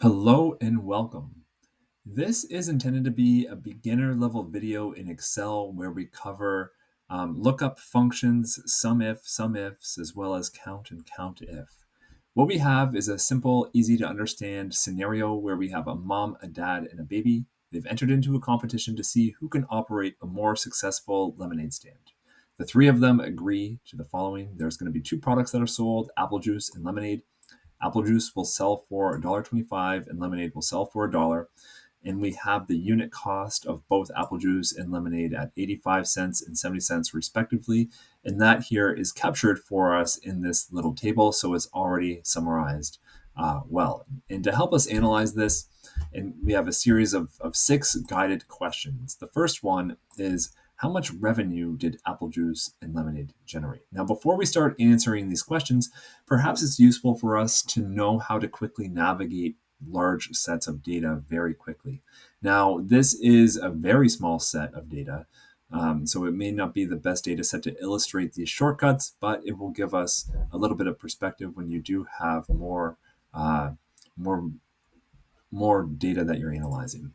Hello and welcome. This is intended to be a beginner level video in Excel where we cover lookup functions, SUMIF, SUMIFs, as well as count and COUNTIF. What we have is a simple, easy to understand scenario where we have a mom, a dad, and a baby. They've entered into a competition to see who can operate a more successful lemonade stand. The three of them agree to the following. There's going to be two products that are sold, apple juice and lemonade. Apple juice will sell for $1.25 and lemonade will sell for $1. And we have the unit cost of both apple juice and lemonade at 85 cents and 70 cents respectively. And that here is captured for us in this little table, so it's already summarized well. And to help us analyze this, and we have a series of 6 guided questions. The first one is, how much revenue did apple juice and lemonade generate? Now, before we start answering these questions, perhaps it's useful for us to know how to quickly navigate large sets of data very quickly. Now, this is a very small set of data, so it may not be the best data set to illustrate these shortcuts, but it will give us a little bit of perspective when you do have uh, more, more data that you're analyzing.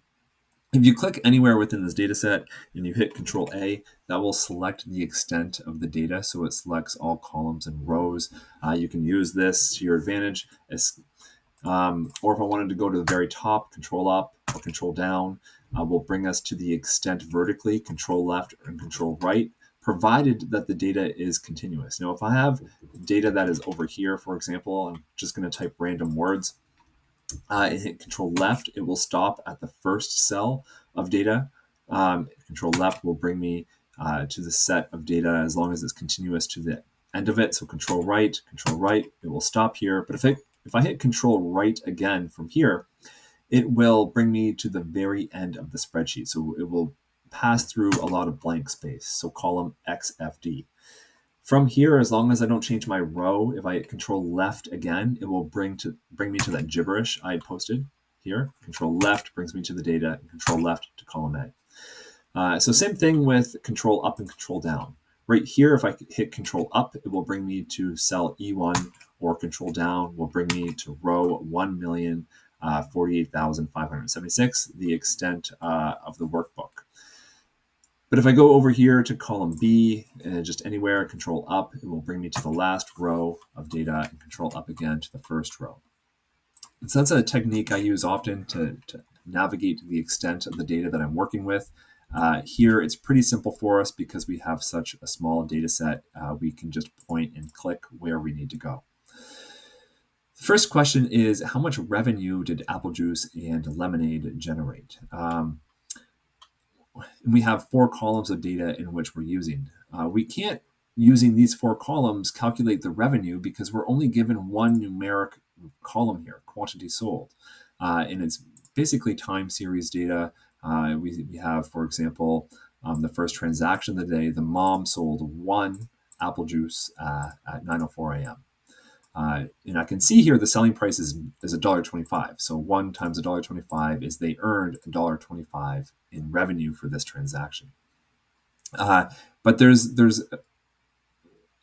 If you click anywhere within this data set and you hit Control A, that will select the extent of the data. So it selects all columns and rows. You can use this to your advantage. Or if I wanted to go to the very top, Control Up or Control Down will bring us to the extent vertically, Control Left and Control Right, provided that the data is continuous. Now, if I have data that is over here, for example, I'm just going to type random words. And hit Control Left, it will stop at the first cell of data. Control Left will bring me to the set of data as long as it's continuous to the end of it. So Control Right, it will stop here. But if I hit Control Right again from here, it will bring me to the very end of the spreadsheet. So it will pass through a lot of blank space. So column XFD. From here, as long as I don't change my row, if I hit Control Left again, it will bring me to that gibberish I had posted here. Control Left brings me to the data, and Control Left to column A. So same thing with Control Up and Control Down. Right here, if I hit Control Up, it will bring me to cell E1, or Control Down will bring me to row 1,048,576, the extent of the workbook. But if I go over here to column B, just anywhere, Control Up, it will bring me to the last row of data, and Control Up again to the first row. And so that's a technique I use often to navigate the extent of the data that I'm working with. Here, it's pretty simple for us because we have such a small data set. We can just point and click where we need to go. The first question is, how much revenue did apple juice and lemonade generate? And we have 4 columns of data in which we're using. We can't, using these 4 columns, calculate the revenue because we're only given one numeric column here, quantity sold. And it's basically time series data. We have, for example, the first transaction of the day, the mom sold 1 apple juice at 9:04 a.m. And I can see here the selling price is $1.25. So 1 times $1.25 is they earned $1.25 in revenue for this transaction. But there's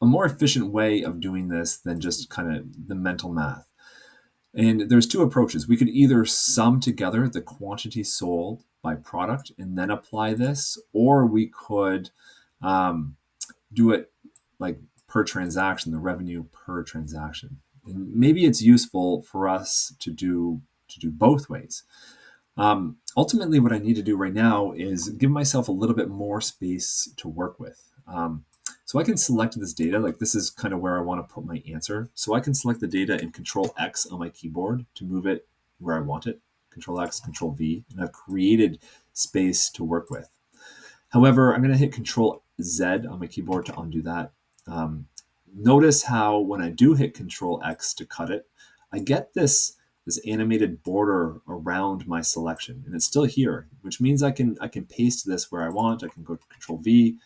a more efficient way of doing this than just kind of the mental math. And there's 2 approaches. We could either sum together the quantity sold by product and then apply this, or we could do it like per transaction, the revenue per transaction. And maybe it's useful for us to do both ways. Ultimately, what I need to do right now is give myself a little bit more space to work with. So I can select this data, like this is kind of where I want to put my answer. So I can select the data and Control X on my keyboard to move it where I want it. Control X, Control V, and I've created space to work with. However, I'm going to hit Control Z on my keyboard to undo that. Notice how when I do hit Control X to cut it, I get this animated border around my selection, and it's still here, which means I can paste this where I want. I can go to Control V.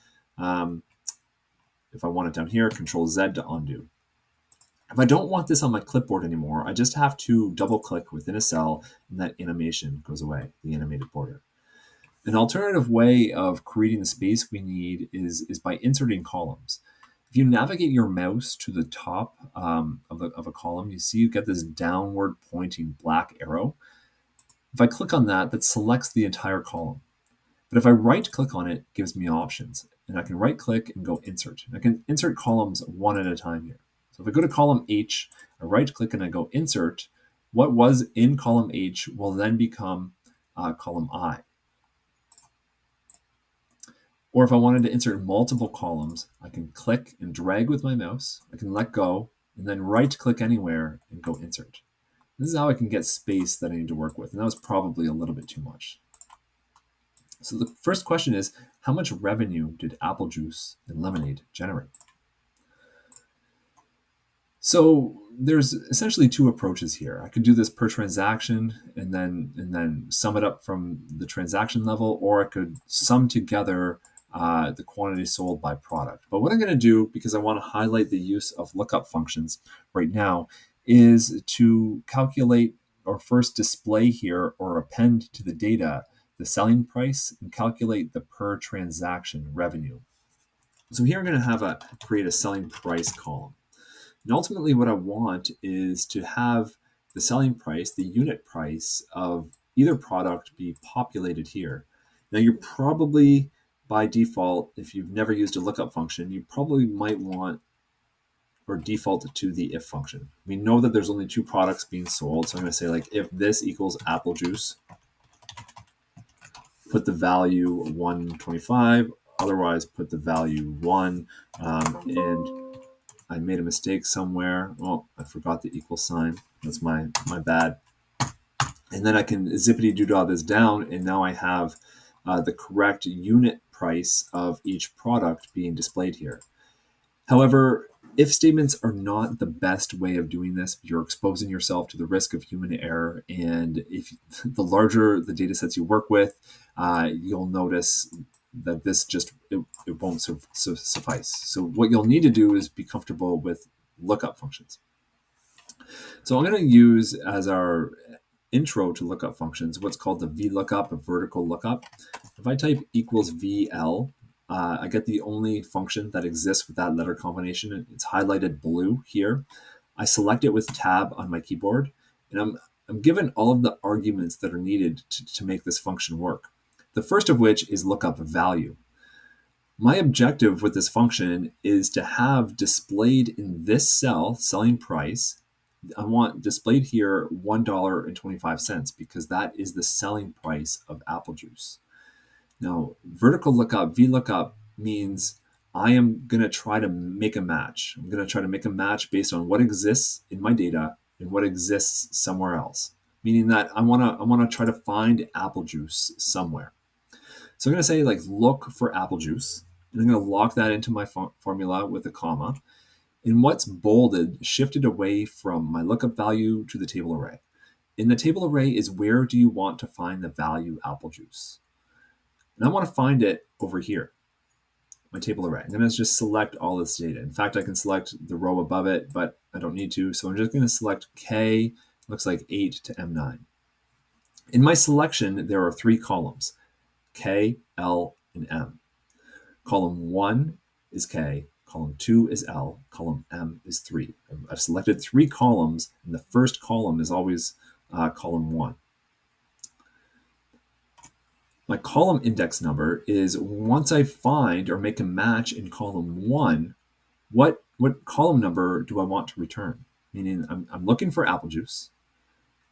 If I want it down here, Control Z to undo. If I don't want this on my clipboard anymore, I just have to double click within a cell and that animation goes away, the animated border. An alternative way of creating the space we need is by inserting columns. If you navigate your mouse to the top of a column, you see you get this downward pointing black arrow. If I click on that, that selects the entire column. But if I right click on it, it gives me options. And I can right click and go insert. I can insert columns one at a time here. So if I go to column H, I right click and I go insert, what was in column H will then become column I. Or if I wanted to insert multiple columns, I can click and drag with my mouse. I can let go and then right click anywhere and go insert. This is how I can get space that I need to work with. And that was probably a little bit too much. So the first question is, how much revenue did apple juice and lemonade generate? So there's essentially two approaches here. I could do this per transaction and then sum it up from the transaction level, or I could sum together the quantity sold by product. But what I'm going to do, because I want to highlight the use of lookup functions right now, is to calculate or first display here or append to the data the selling price and calculate the per transaction revenue. So here I'm going to create a selling price column. And ultimately what I want is to have the selling price, the unit price of either product be populated here. Now you're probably, by default, if you've never used a lookup function, you probably might want or default to the if function. We know that there's only two products being sold. So I'm going to say like if this equals apple juice, put the value 125, otherwise put the value 1, and I made a mistake somewhere. Oh, I forgot the equal sign. That's my bad. And then I can zippity-doo-dah this down, and now I have the correct unit price of each product being displayed here. However, if statements are not the best way of doing this. You're exposing yourself to the risk of human error, and if the larger the data sets you work with, you'll notice that this just it won't suffice. So what you'll need to do is be comfortable with lookup functions. So I'm going to use as our intro to lookup functions what's called the VLOOKUP, a vertical lookup. If I type equals VL, I get the only function that exists with that letter combination. It's highlighted blue here. I select it with tab on my keyboard, and I'm given all of the arguments that are needed to make this function work. The first of which is lookup value. My objective with this function is to have displayed in this cell, selling price, I want displayed here $1.25 because that is the selling price of apple juice. Now, vertical lookup, VLOOKUP, means I am going to try to make a match. I'm going to try to make a match based on what exists in my data and what exists somewhere else, meaning that I want to try to find apple juice somewhere. So I'm going to say like look for apple juice, and I'm going to lock that into my formula with a comma. And what's bolded shifted away from my lookup value to the table array. In the table array is where do you want to find the value apple juice? And I want to find it over here, my table array. I'm going to just select all this data. In fact, I can select the row above it, but I don't need to. So I'm just going to select K, looks like 8 to M9. In my selection, there are 3 columns, K, L, and M. Column 1 is K, column 2 is L, column M is 3. I've selected 3 columns, and the first column is always column 1. My column index number is once I find or make a match in column 1, what column number do I want to return? Meaning I'm looking for apple juice.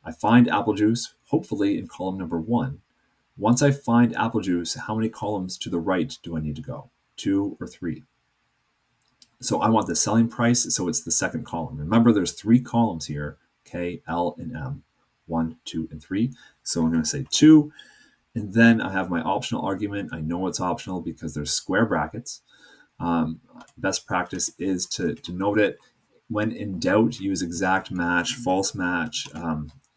I find apple juice, hopefully in column number 1. Once I find apple juice, how many columns to the right do I need to go? 2 or 3? So I want the selling price, so it's the second column. Remember, there's 3 columns here, K, L, and M, 1, 2, and 3. So I'm going to say 2, and then I have my optional argument. I know it's optional because there's square brackets. Best practice is to note it. When in doubt, use exact match, false match,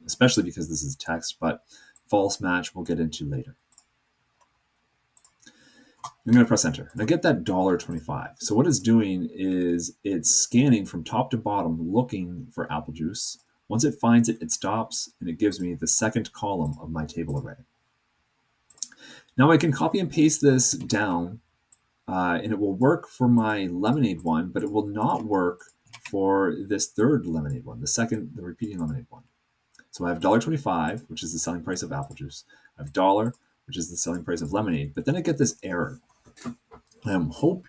especially because this is text, but false match we'll get into later. I'm going to press enter, and I get that $1.25. So what it's doing is it's scanning from top to bottom, looking for apple juice. Once it finds it, it stops, and it gives me the second column of my table array. Now I can copy and paste this down and it will work for my lemonade one, but it will not work for this third lemonade one, the repeating lemonade one. So I have $1.25, which is the selling price of apple juice. I have $1, which is the selling price of lemonade. But then I get this error. I hope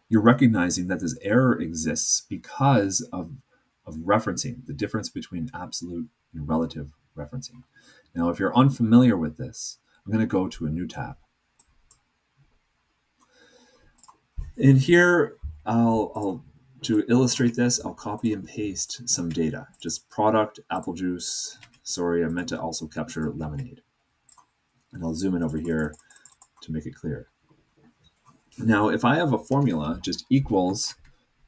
you're recognizing that this error exists because of referencing, the difference between absolute and relative referencing. Now, if you're unfamiliar with this, I'm going to go to a new tab. And here, to illustrate this, I'll copy and paste some data. Just product, apple juice. Sorry, I meant to also capture lemonade. And I'll zoom in over here to make it clear. Now, if I have a formula just equals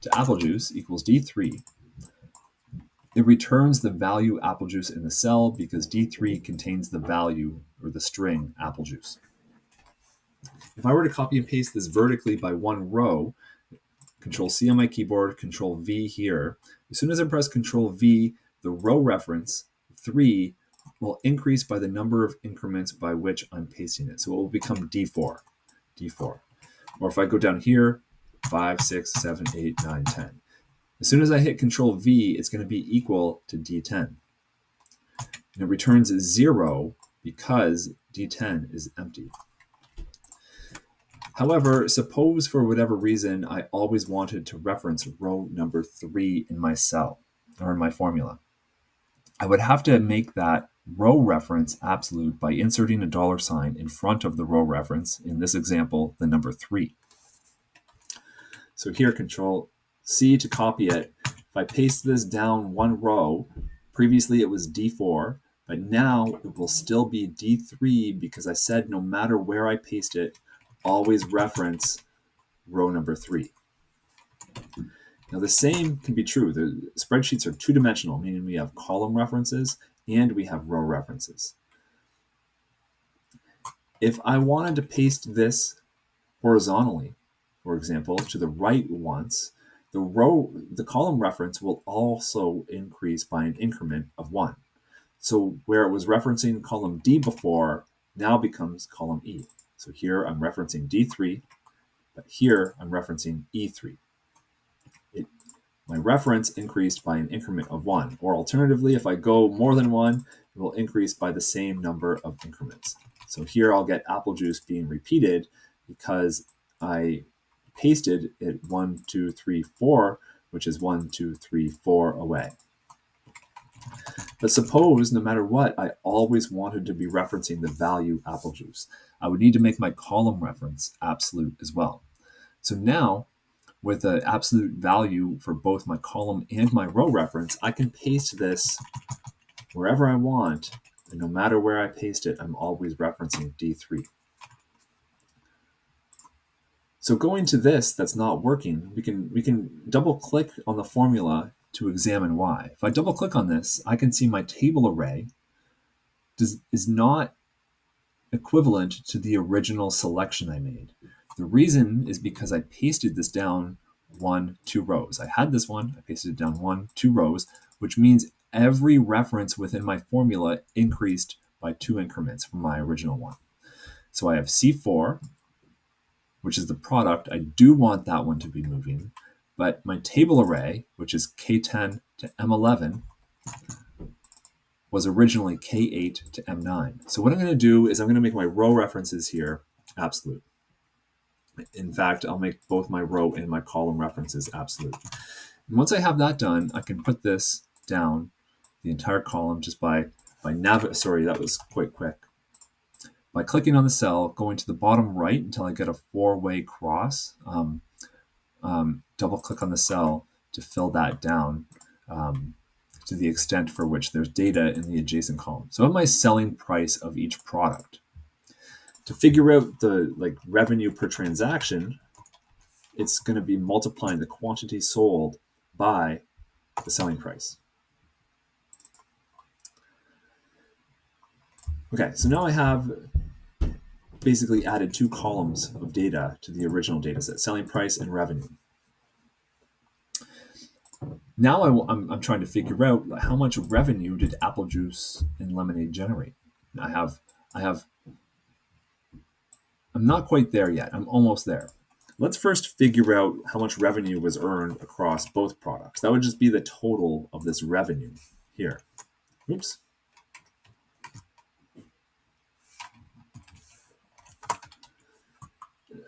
to apple juice equals D3, it returns the value apple juice in the cell because D3 contains the value or the string apple juice. If I were to copy and paste this vertically by one row, Control C on my keyboard, Control V here, as soon as I press Control V, the row reference 3 will increase by the number of increments by which I'm pasting it. So it will become D4. Or if I go down here, 5, 6, 7, 8, 9, 10. As soon as I hit Control V, it's going to be equal to D10. And it returns 0 because D10 is empty. However, suppose for whatever reason I always wanted to reference row number 3 in my cell or in my formula. I would have to make that row reference absolute by inserting a $sign in front of the row reference, in this example, the number 3. So here, Control C to copy it. If I paste this down one row, previously it was D4, but now it will still be D3 because I said no matter where I paste it, always reference row number 3. Now the same can be true. The spreadsheets are two-dimensional, meaning we have column references and we have row references. If I wanted to paste this horizontally, for example, to the right once, the column reference will also increase by an increment of 1. So where it was referencing column D before, now becomes column E. So here I'm referencing D3, but here I'm referencing E3. My reference increased by an increment of 1. Or alternatively, if I go more than 1, it will increase by the same number of increments. So here I'll get apple juice being repeated because I pasted it 1, 2, 3, 4, which is 1, 2, 3, 4 away. But suppose, no matter what, I always wanted to be referencing the value apple juice. I would need to make my column reference absolute as well. So now, with an absolute value for both my column and my row reference, I can paste this wherever I want, and no matter where I paste it, I'm always referencing D3. So going to this that's not working, we can double click on the formula to examine why. If I double click on this, I can see my table array is not equivalent to the original selection I made. The reason is because I pasted this down 1, 2 rows. I had this one, I pasted it down 1, 2 rows, which means every reference within my formula increased by 2 increments from my original one. So I have C4, which is the product. I do want that one to be moving, but my table array, which is K10 to M11, was originally K8 to M9. So what I'm going to do is I'm going to make my row references here absolute. In fact, I'll make both my row and my column references absolute. And once I have that done, I can put this down, the entire column, just by sorry, that was quite quick. By clicking on the cell, going to the bottom right until I get a 4-way cross, double click on the cell to fill that down to the extent for which there's data in the adjacent column. So what my selling price of each product? To figure out the revenue per transaction, it's going to be multiplying the quantity sold by the selling price. Okay, so now I have basically added 2 columns of data to the original data set, selling price and revenue. Now I'm trying to figure out how much revenue did apple juice and lemonade generate. I'm not quite there yet. I'm almost there. Let's first figure out how much revenue was earned across both products. That would just be the total of this revenue here. Oops.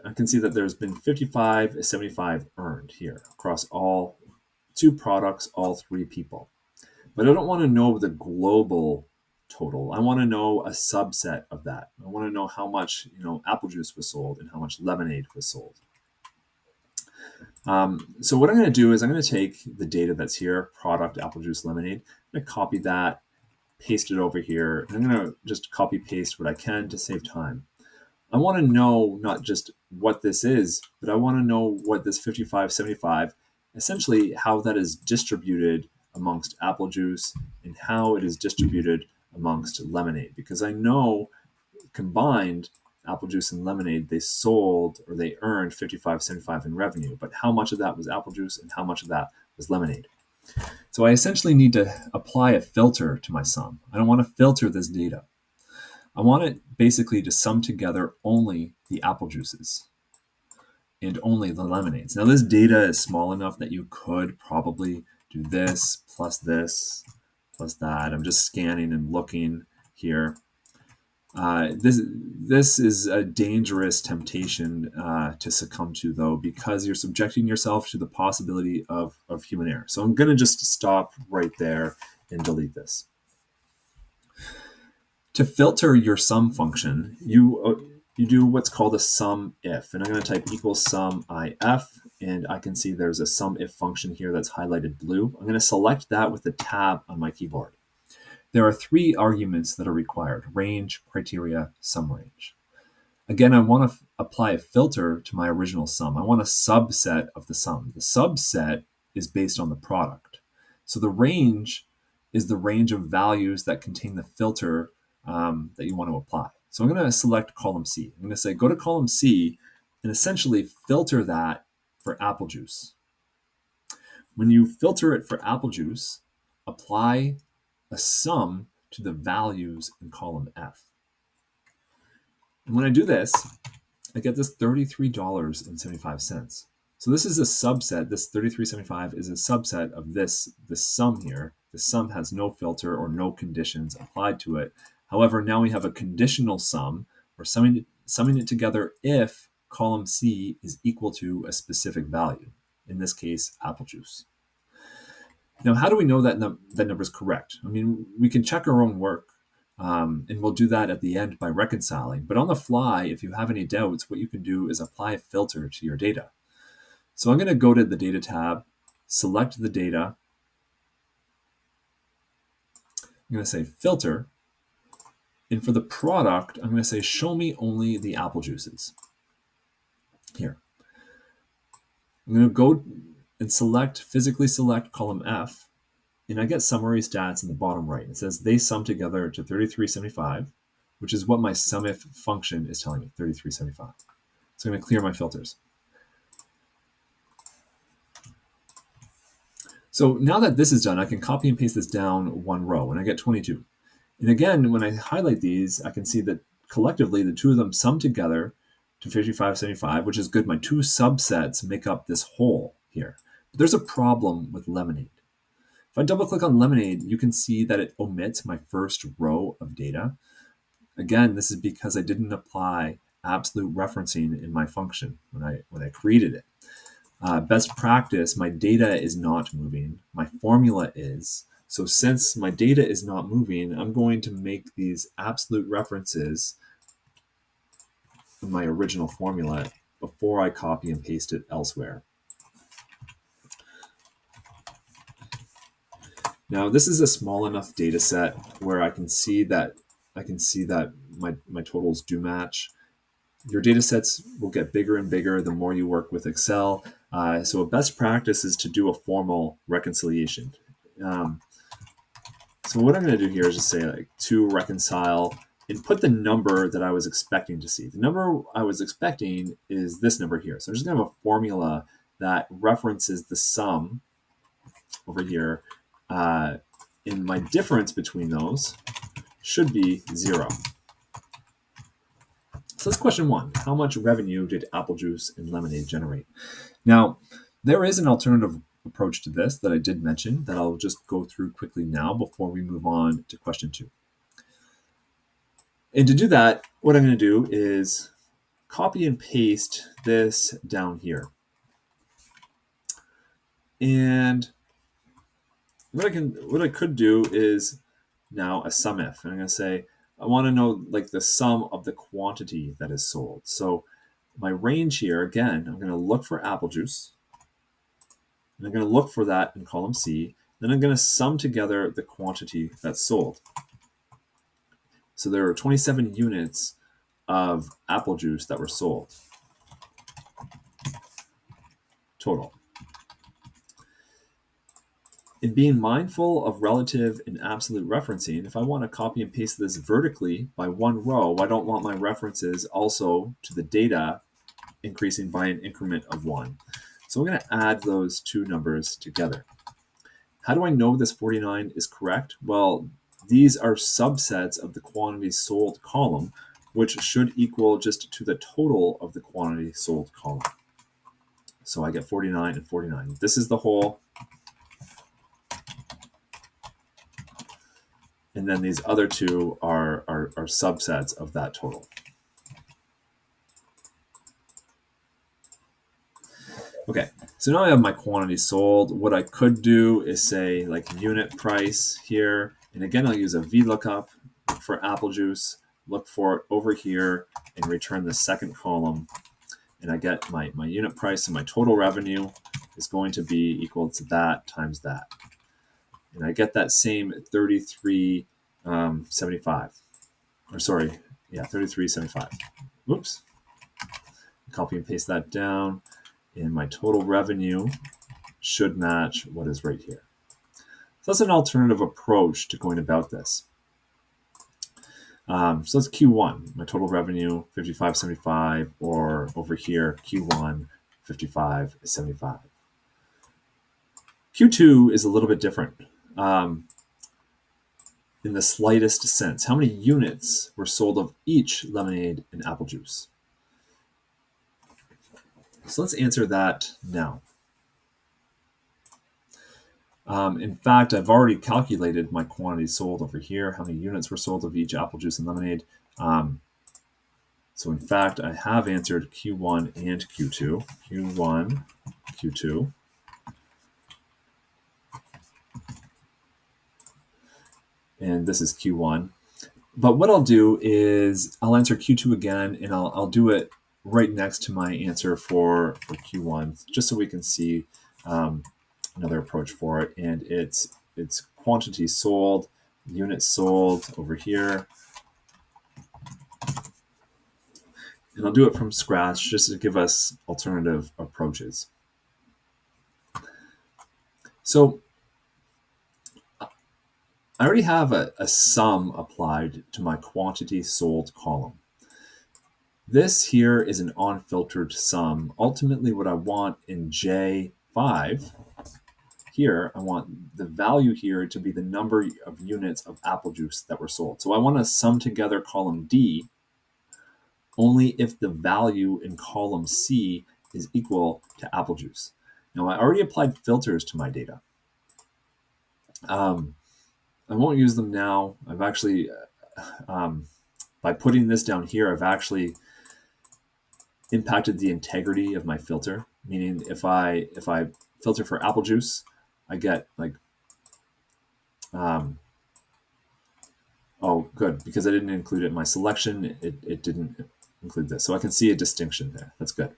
I can see that there's been 55.75 earned here across all 2 products, all 3 people. But I don't want to know the global total. I want to know a subset of that. I want to know how much, apple juice was sold and how much lemonade was sold. So what I'm going to do is I'm going to take the data that's here, product, apple juice, lemonade. I'm going to copy that, paste it over here. And I'm going to just copy paste what I can to save time. I want to know not just what this is, but I want to know what this 55.75, essentially how that is distributed amongst apple juice and how it is distributed amongst lemonade. Because I know combined apple juice and lemonade, they sold or they earned 55.75 in revenue, but how much of that was apple juice and how much of that was lemonade? So I essentially need to apply a filter to my sum. I don't want to filter this data. I want it basically to sum together only the apple juices and only the lemonades. Now this data is small enough that you could probably do this plus that. I'm just scanning and looking here. This is a dangerous temptation to succumb to, though, because you're subjecting yourself to the possibility of human error. So I'm going to just stop right there and delete this. To filter your sum function, you do what's called a SUMIF, and I'm going to type equals SUMIF, and I can see there's a SUMIF function here that's highlighted blue. I'm going to select that with the tab on my keyboard. There are 3 arguments that are required: range, criteria, sum range. Again, I want to apply a filter to my original sum. I want a subset of the sum. The subset is based on the product. So the range is the range of values that contain the filter that you want to apply. So I'm going to select column C. I'm going to say go to column C and essentially filter that for apple juice. When you filter it for apple juice, apply a sum to the values in column F. And when I do this, I get this $33.75. So this is a subset. This $33.75 is a subset of this sum here. The sum has no filter or no conditions applied to it. However, now we have a conditional sum. We're summing it together if column C is equal to a specific value, in this case, apple juice. Now, how do we know that that number is correct? I mean, we can check our own work, and we'll do that at the end by reconciling. But on the fly, if you have any doubts, what you can do is apply a filter to your data. So I'm going to go to the Data tab, select the data. I'm going to say Filter. And for the product, I'm going to say Show me only the apple juices. Here. I'm going to go and physically select column F, and I get summary stats in the bottom right. It says they sum together to 33.75, which is what my SUMIF function is telling me, 33.75. So I'm going to clear my filters. So now that this is done, I can copy and paste this down 1 row, and I get 22. And again, when I highlight these, I can see that collectively the 2 of them sum together to 55.75, which is good. My 2 subsets make up this whole here. But there's a problem with lemonade. If I double click on lemonade, you can see that it omits my first row of data. Again, this is because I didn't apply absolute referencing in my function when I created it. Best practice, my data is not moving. My formula is. So since my data is not moving, I'm going to make these absolute references in my original formula before I copy and paste it elsewhere. Now this is a small enough data set where I can see that my totals do match. Your data sets will get bigger and bigger the more you work with Excel. So a best practice is to do a formal reconciliation. So what I'm going to do here is just say like to reconcile and put the number that I was expecting to see. The number I was expecting is this number here. So I'm just going to have a formula that references the sum over here. And my difference between those should be 0. So that's question 1. How much revenue did apple juice and lemonade generate? Now, there is an alternative approach to this that I did mention that I'll just go through quickly now before we move on to question 2. And to do that, what I'm going to do is copy and paste this down here. And what I could do is now a SUMIF. And I'm going to say, I want to know like the sum of the quantity that is sold. So my range here, again, I'm going to look for apple juice. And I'm going to look for that in column C. Then I'm going to sum together the quantity that's sold. So there are 27 units of apple juice that were sold total. In being mindful of relative and absolute referencing, if I want to copy and paste this vertically by one row, I don't want my references also to the data increasing by an increment of 1. So I'm going to add those two numbers together. How do I know this 49 is correct? Well, these are subsets of the quantity sold column, which should equal just to the total of the quantity sold column. So I get 49 and 49. This is the whole. And then these other two are subsets of that total. Okay, so now I have my quantity sold. What I could do is say like unit price here. And again, I'll use a VLOOKUP for apple juice, look for it over here, and return the second column. And I get my unit price, and my total revenue is going to be equal to that times that. And I get that same 33.75. Or sorry, yeah, 33.75. Whoops. Copy and paste that down, and my total revenue should match what is right here. So that's an alternative approach to going about this. So that's Q1, my total revenue, 55.75, or over here, Q1, 55.75. Q2 is a little bit different in the slightest sense. How many units were sold of each lemonade and apple juice? So let's answer that now. In fact, I've already calculated my quantity sold over here, how many units were sold of each apple juice and lemonade. So in fact, I have answered Q1 and Q2. Q1, Q2. And this is Q1. But what I'll do is I'll answer Q2 again, and I'll do it right next to my answer for Q1, just so we can see another approach for it. And it's quantity sold, units sold over here. And I'll do it from scratch just to give us alternative approaches. So I already have a sum applied to my quantity sold column. This here is an unfiltered sum. Ultimately, what I want in J5 here, I want the value here to be the number of units of apple juice that were sold. So I want to sum together column D only if the value in column C is equal to apple juice. Now, I already applied filters to my data. I won't use them now. I've actually, by putting this down here, I've actually impacted the integrity of my filter. Meaning, if I filter for apple juice, I get like, oh, good, because I didn't include it in my selection. It didn't include this, so I can see a distinction there. That's good.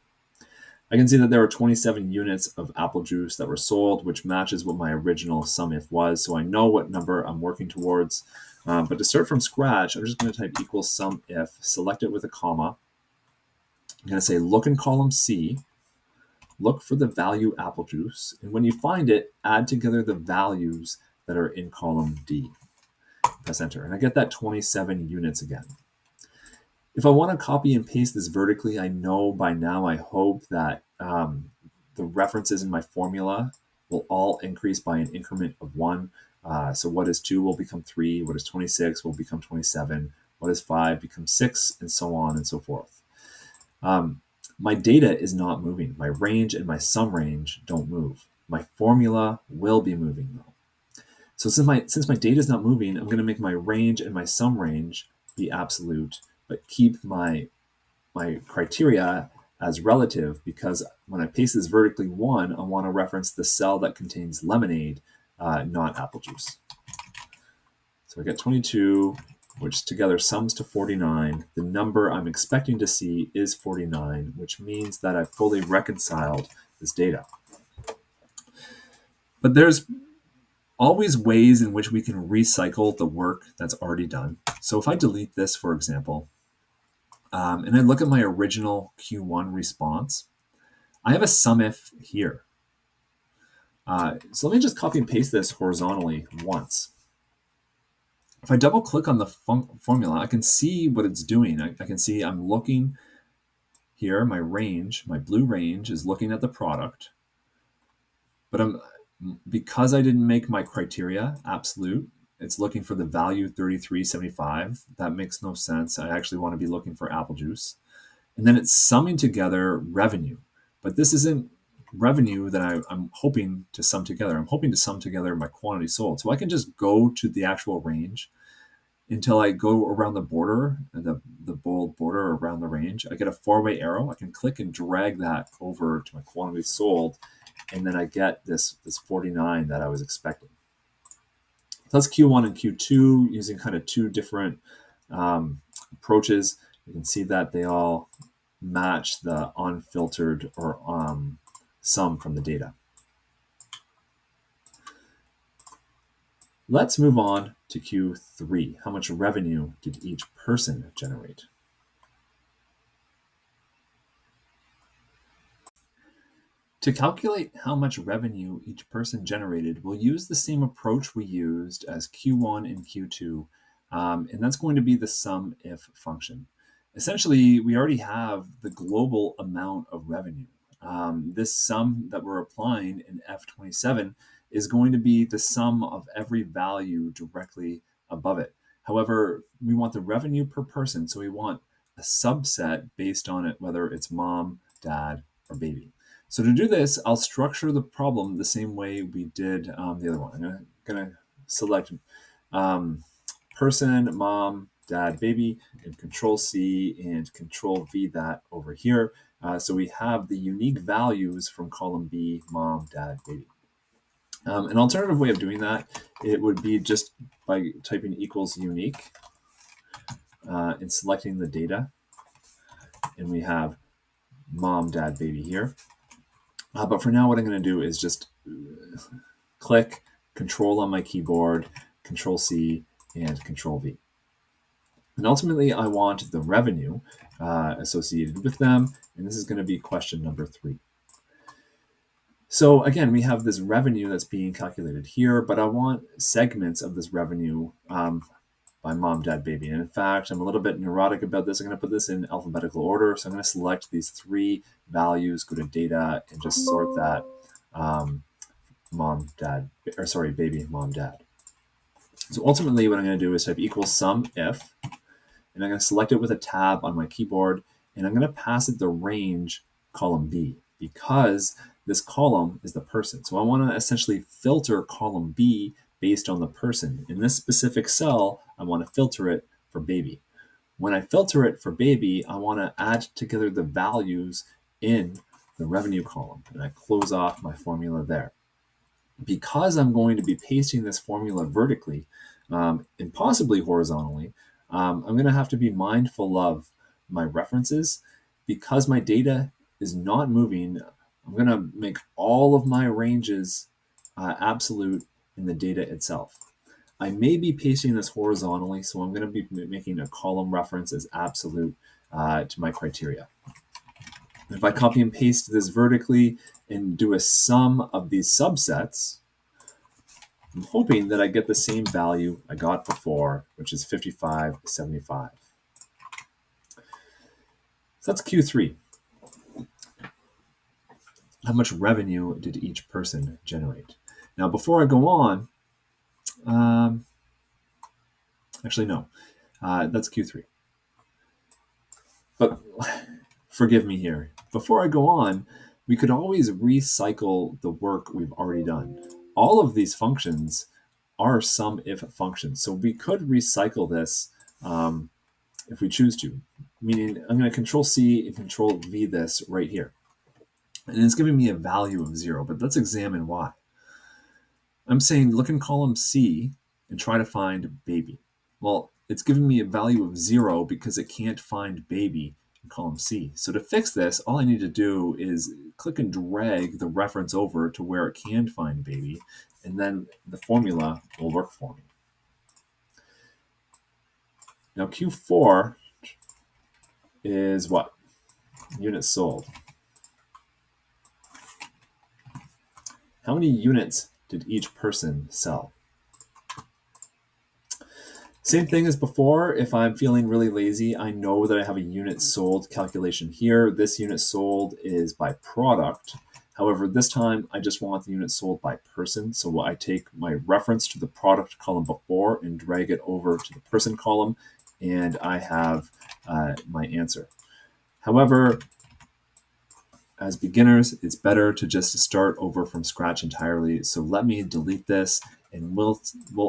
I can see that there were 27 units of apple juice that were sold, which matches what my original SUMIF was. So I know what number I'm working towards. But to start from scratch, I'm just going to type equals SUMIF, select it with a comma. I'm going to say look in column C, look for the value apple juice. And when you find it, add together the values that are in column D. Press enter. And I get that 27 units again. If I want to copy and paste this vertically, I know by now, I hope that the references in my formula will all increase by an increment of 1. So what is 2 will become 3. What is 26 will become 27. What is 5 becomes 6, and so on and so forth. My data is not moving. My range and my sum range don't move. My formula will be moving though. So since my data is not moving, I'm going to make my range and my sum range be absolute, but keep my criteria as relative, because when I paste this vertically 1, I want to reference the cell that contains lemonade, not apple juice. So I get 22, which together sums to 49. The number I'm expecting to see is 49, which means that I've fully reconciled this data. But there's always ways in which we can recycle the work that's already done. So if I delete this, for example, and I look at my original Q1 response, I have a SUMIF here. So let me just copy and paste this horizontally once. If I double click on the formula, I can see what it's doing. I can see I'm looking here, my range, my blue range is looking at the product, but because I didn't make my criteria absolute, it's looking for the value 33.75. That makes no sense. I actually want to be looking for apple juice. And then it's summing together revenue. But this isn't revenue that I'm hoping to sum together. I'm hoping to sum together my quantity sold. So I can just go to the actual range until I go around the border, the bold border around the range. I get a 4-way arrow. I can click and drag that over to my quantity sold, and then I get this 49 that I was expecting. So that's Q1 and Q2 using kind of two different approaches. You can see that they all match the unfiltered or sum from the data. Let's move on to Q3. How much revenue did each person generate? To calculate how much revenue each person generated, we'll use the same approach we used as Q1 and Q2, and that's going to be the SUMIF function. Essentially, we already have the global amount of revenue. This sum that we're applying in F27 is going to be the sum of every value directly above it. However, we want the revenue per person, so we want a subset based on it, whether it's mom, dad, or baby. So to do this, I'll structure the problem the same way we did the other one. I'm going to select person, mom, dad, baby, and Control C and Control V that over here. So we have the unique values from column B, mom, dad, baby. An alternative way of doing that, it would be just by typing equals unique and selecting the data. And we have mom, dad, baby here. But for now, what I'm going to do is just click Control on my keyboard, Control C, and Control V. And ultimately, I want the revenue associated with them, and this is going to be question number 3. So again, we have this revenue that's being calculated here, but I want segments of this revenue by mom, dad, baby. And in fact, I'm a little bit neurotic about this. I'm going to put this in alphabetical order. So I'm going to select these 3 values, go to data, and just sort that mom, dad, or sorry, baby, mom, dad. So ultimately, what I'm going to do is type equals SUMIF, and I'm going to select it with a tab on my keyboard, and I'm going to pass it the range column B, because this column is the person. So I want to essentially filter column B based on the person. In this specific cell, I want to filter it for baby. When I filter it for baby, I want to add together the values in the revenue column, and I close off my formula there. Because I'm going to be pasting this formula vertically and possibly horizontally, I'm going to have to be mindful of my references. Because my data is not moving, I'm going to make all of my ranges absolute in the data itself. I may be pasting this horizontally, so I'm going to be making a column reference as absolute to my criteria. If I copy and paste this vertically and do a sum of these subsets, I'm hoping that I get the same value I got before, which is 55.75. So that's Q3. How much revenue did each person generate? Now, before I go on, actually, no. That's Q3. But forgive me here. Before I go on, we could always recycle the work we've already done. All of these functions are SUMIF functions. So we could recycle this if we choose to. Meaning I'm going to Control C and Control V this right here. And it's giving me a value of 0, but let's examine why. I'm saying look in column C and try to find baby. Well, it's giving me a value of 0 because it can't find baby in column C. So to fix this, all I need to do is click and drag the reference over to where it can find baby, and then the formula will work for me. Now Q4 is what? Units sold. How many units did each person sell? Same thing as before. If I'm feeling really lazy, I know that I have a unit sold calculation here. This unit sold is by product. However, this time I just want the unit sold by person. So I take my reference to the product column before and drag it over to the person column, and I have my answer. However, as beginners, it's better to just start over from scratch entirely. So let me delete this, and we'll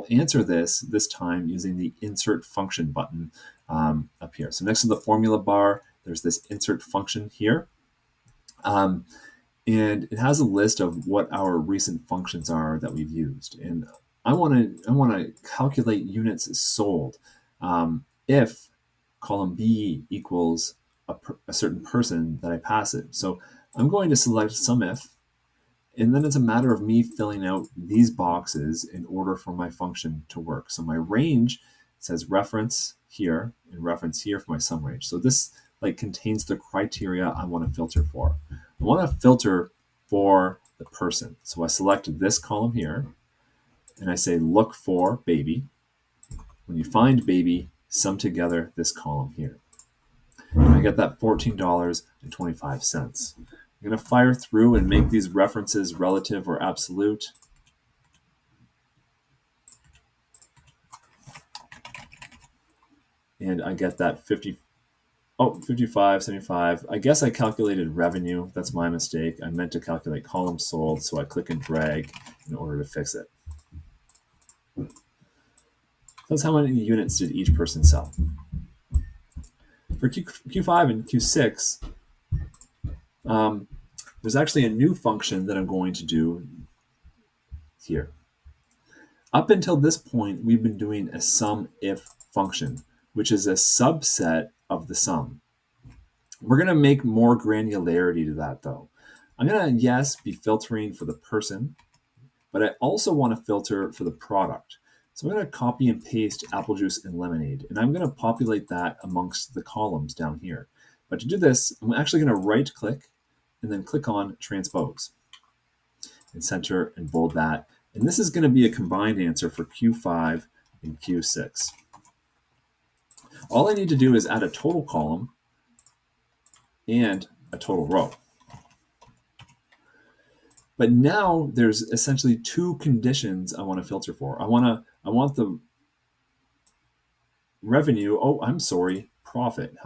answer this time using the insert function button up here. So next to the formula bar, there's this insert function here. And it has a list of what our recent functions are that we've used. And I want to calculate units sold if column B equals a certain person that I pass it. So I'm going to select SUMIF, and then it's a matter of me filling out these boxes in order for my function to work. So my range says reference here and reference here for my sum range. So this contains the criteria I want to filter for. I want to filter for the person. So I select this column here, and I say look for baby. When you find baby, sum together this column here. And I get that $14.25. I'm going to fire through and make these references relative or absolute. And I get that 55.75. I guess I calculated revenue. That's my mistake. I meant to calculate column sold, so I click and drag in order to fix it. That's how many units did each person sell. For Q5 and Q6, there's actually a new function that I'm going to do here. Up until this point, we've been doing a SUMIF function, which is a subset of the sum. We're going to make more granularity to that, though. I'm going to, yes, be filtering for the person, but I also want to filter for the product. So I'm going to copy and paste apple juice and lemonade, and I'm going to populate that amongst the columns down here. But to do this, I'm actually going to right-click and then click on transpose and center and bold that. And this is going to be a combined answer for Q5 and Q6. All I need to do is add a total column and a total row. But now there's essentially two conditions I want to filter for. I want the revenue. Oh, I'm sorry, profit.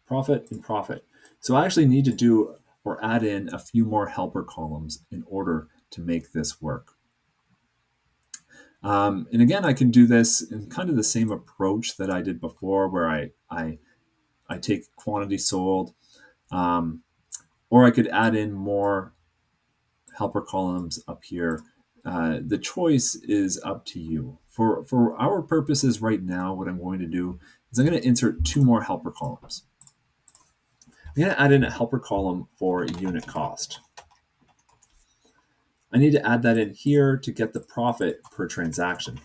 Profit and profit. So I actually need to do or add in a few more helper columns in order to make this work. And again, I can do this in kind of the same approach that I did before, where I take quantity sold, or I could add in more helper columns up here. The choice is up to you. For our purposes right now, what I'm going to do is I'm going to insert two more helper columns. I'm going to add in a helper column for unit cost. I need to add that in here to get the profit per transaction.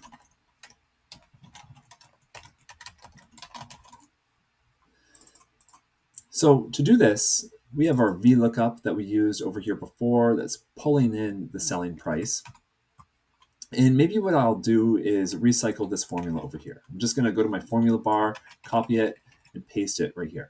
So to do this, we have our VLOOKUP that we used over here before that's pulling in the selling price. And maybe what I'll do is recycle this formula over here. I'm just going to go to my formula bar, copy it, and paste it right here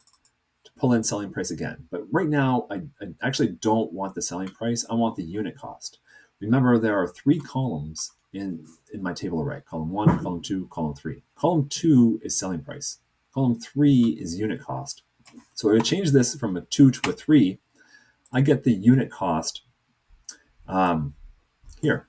to pull in selling price again. But right now, I actually don't want the selling price. I want the unit cost. Remember, there are three columns in my table array. Column 1, column 2, column 3. Column 2 is selling price. Column 3 is unit cost. So if I change this from a 2 to a 3, I get the unit cost here.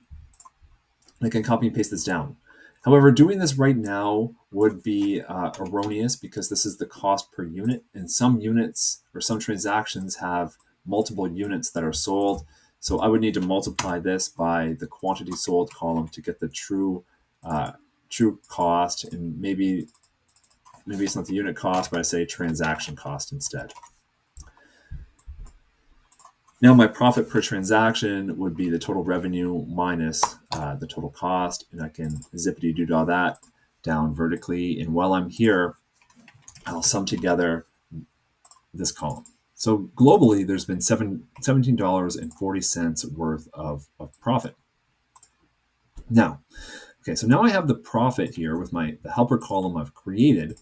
I can copy and paste this down. However, doing this right now would be erroneous because this is the cost per unit, and some units or some transactions have multiple units that are sold. So I would need to multiply this by the quantity sold column to get the true cost, and maybe it's not the unit cost, but I say transaction cost instead. Now my profit per transaction would be the total revenue minus the total cost, and I can zippity-doo-dah that down vertically. And while I'm here, I'll sum together this column. So globally, there's been $17.40 worth of profit. Now, okay, so now I have the profit here with the helper column I've created.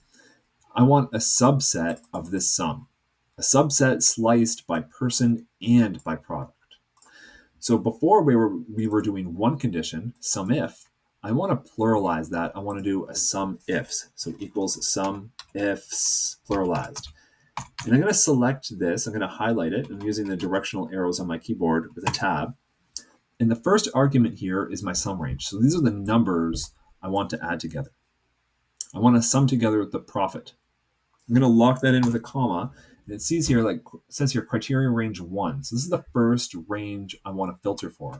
I want a subset of this sum, a subset sliced by person and by product. So before we were doing one condition, SUMIF, I want to pluralize that. I want to do a SUMIFS. So equals SUMIFS pluralized. And I'm going to select this. I'm going to highlight it. I'm using the directional arrows on my keyboard with a tab. And the first argument here is my sum range. So these are the numbers I want to add together. I want to sum together the profit. I'm going to lock that in with a comma. And it says here criteria range 1. So this is the first range I want to filter for.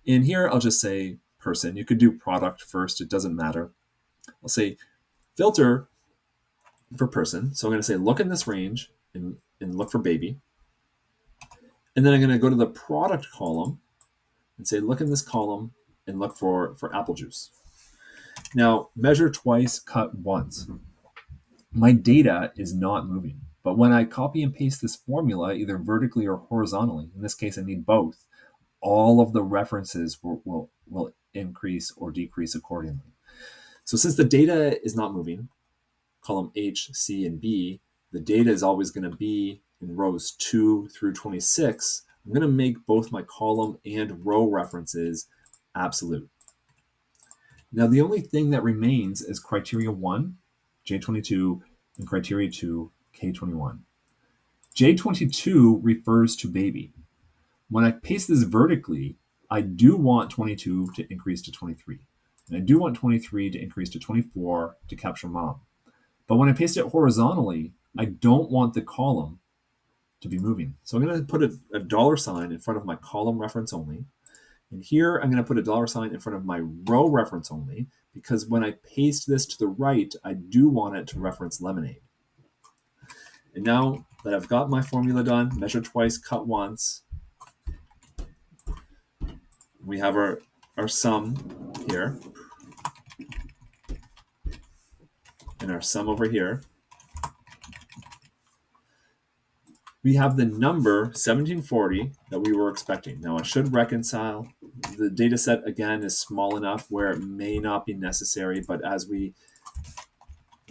In here, I'll just say person. You could do product first. It doesn't matter. I'll say filter for person. So I'm going to say look in this range and look for baby. And then I'm going to go to the product column and say look in this column and look for apple juice. Now, measure twice, cut once. My data is not moving. But when I copy and paste this formula, either vertically or horizontally, in this case I need both, all of the references will increase or decrease accordingly. So since the data is not moving, column H, C, and B, the data is always going to be in rows 2 through 26. I'm going to make both my column and row references absolute. Now the only thing that remains is criteria 1, J22, and criteria 2, K21. J22 refers to baby. When I paste this vertically, I do want 22 to increase to 23. And I do want 23 to increase to 24 to capture mom. But when I paste it horizontally, I don't want the column to be moving. So I'm going to put a dollar sign in front of my column reference only. And here I'm going to put a dollar sign in front of my row reference only, because when I paste this to the right, I do want it to reference lemonade. And now that I've got my formula done, measure twice, cut once, we have our sum here and our sum over here. We have the number 1740 that we were expecting. Now I should reconcile. The data set, again, is small enough where it may not be necessary, but as we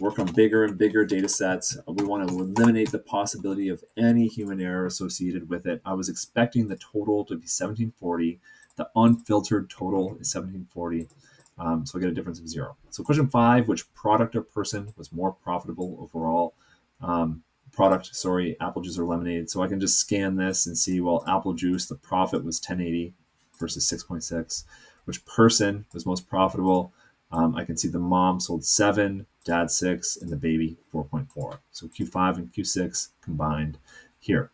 work on bigger and bigger data sets, we want to eliminate the possibility of any human error associated with it. I was expecting the total to be 1740. The unfiltered total is 1740. So I get a difference of 0. So question 5, which product or person was more profitable overall? Apple juice or lemonade. So I can just scan this and see, well, apple juice, the profit was 1080 versus 6.6. Which person was most profitable? I can see the mom sold 7, dad 6, and the baby 4.4. So Q5 and Q6 combined here.